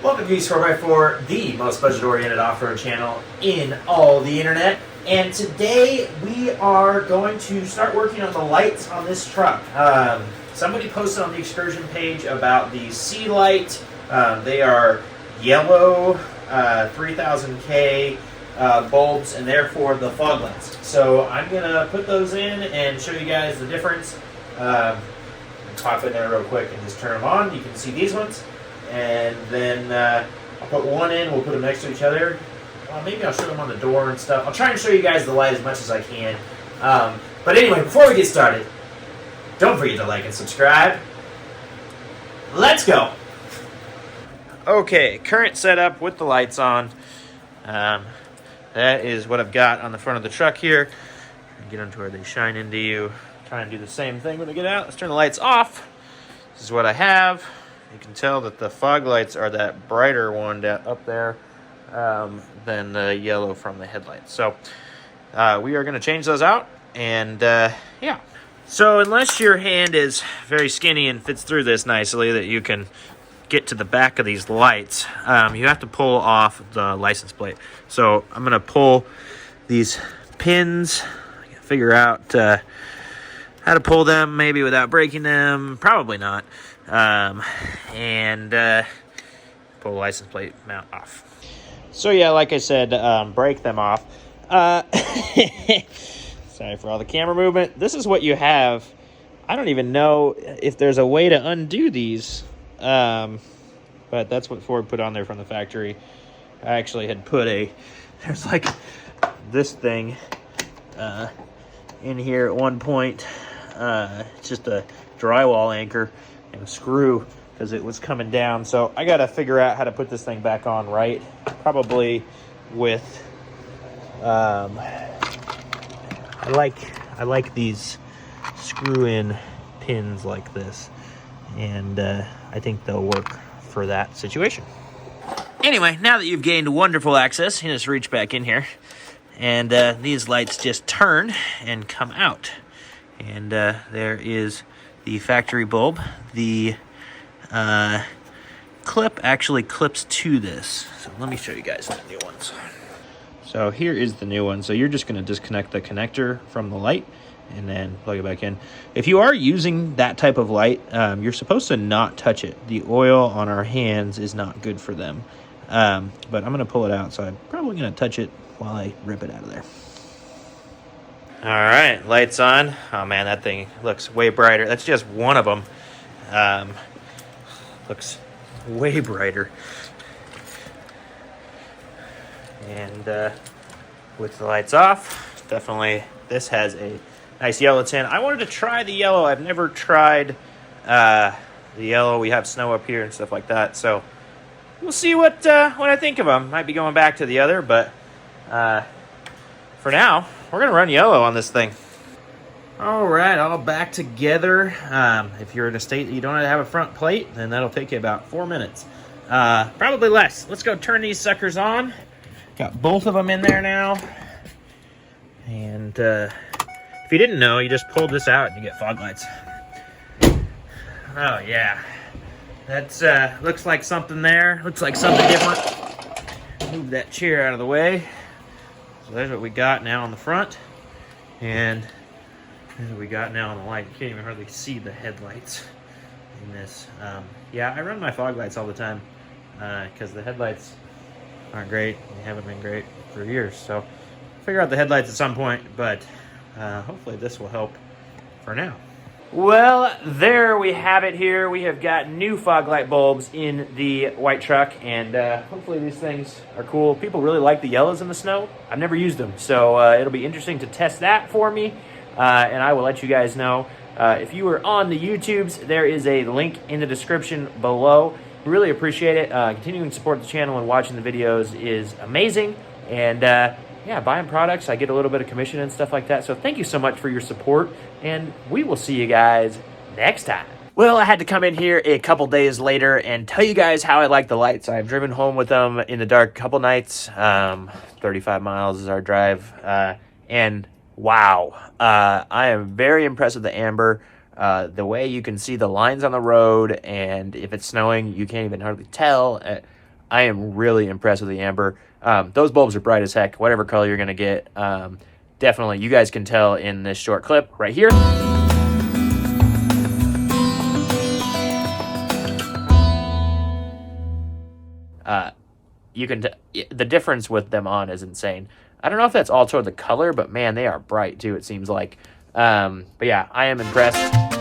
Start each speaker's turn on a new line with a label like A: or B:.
A: Welcome to East4x4, the most budget-oriented off-road channel in all the internet. And today we are going to start working on the lights on this truck. Somebody posted on the Excursion page about the Sealight. They are yellow 3000K bulbs, and therefore the fog lights. So I'm going to put those in and show you guys the difference. Pop in there real quick and just turn them on. You can see these ones. And then I'll put one in, we'll put them next to each other. Maybe I'll show them on the door and stuff. I'll try and show you guys the light as much as I can. But anyway, before we get started, don't forget to like and subscribe. Let's go! Okay, current setup with the lights on. That is what I've got on the front of the truck here. Get them to where they shine into you. Try and do the same thing when I get out. Let's turn the lights off. This is what I have. You can tell that the fog lights are that brighter one up there than the yellow from the headlights. So we are going to change those out, and yeah. So unless your hand is very skinny and fits through this nicely that you can get to the back of these lights, you have to pull off the license plate. So I'm going to pull these pins, figure out how to pull them, maybe without breaking them, probably not. And pull the license plate mount off. So yeah, like I said, break them off. Sorry for all the camera movement. This is what you have. I don't even know if there's a way to undo these, but that's what Ford put on there from the factory. I actually had put there's like this thing in here at one point. It's just a drywall anchor and a screw because it was coming down. So I got to figure out how to put this thing back on right. Probably with I like these screw-in pins like this, and I think they'll work for that situation. Anyway, now that you've gained wonderful access, you just reach back in here, and these lights just turn and come out. And there is the factory bulb. The clip actually clips to this. So let me show you guys the new ones. So here is the new one. So you're just going to disconnect the connector from the light and then plug it back in. If you are using that type of light, you're supposed to not touch it. The oil on our hands is not good for them. But I'm going to pull it out, so I'm probably going to touch it while I rip it out of there. All right, lights on. Oh man, that thing looks way brighter. That's just one of them. Looks way brighter. And with the lights off, definitely this has a nice yellow tint. I wanted to try the yellow. I've never tried the yellow. We have snow up here and stuff like that. So we'll see what I think of them. Might be going back to the other, but for now, we're going to run yellow on this thing. All right, all back together. If you're in a state that you don't have a front plate, then that'll take you about 4 minutes. Probably less. Let's go turn these suckers on. Got both of them in there now. And if you didn't know, you just pulled this out and you get fog lights. Oh, yeah. That's looks like something there. Looks like something different. Move that chair out of the way. So there's what we got now on the front, and there's what we got now on the light. You can't even hardly see the headlights in this. Yeah, I run my fog lights all the time because the headlights aren't great. They haven't been great for years. So I'll figure out the headlights at some point, but hopefully this will help for now. Well, there we have it here. We have got new fog light bulbs in the white truck, and hopefully these things are cool. People really like the yellows in the snow. I've never used them, so it'll be interesting to test that for me, and I will let you guys know. If you are on the YouTubes, there is a link in the description below. Really appreciate it. Continuing to support the channel and watching the videos is amazing, and yeah, buying products, I get a little bit of commission and stuff like that. So thank you so much for your support, and we will see you guys next time. Well, I had to come in here a couple days later and tell you guys how I like the lights. I've driven home with them in the dark a couple nights. 35 miles is our drive. And wow, I am very impressed with the amber. The way you can see the lines on the road, and if it's snowing, you can't even hardly tell. I am really impressed with the amber. Those bulbs are bright as heck, whatever color you're going to get. Definitely, you guys can tell in this short clip right here. You can the difference with them on is insane. I don't know if that's all toward the color, but man, they are bright too, it seems like. But yeah, I am impressed.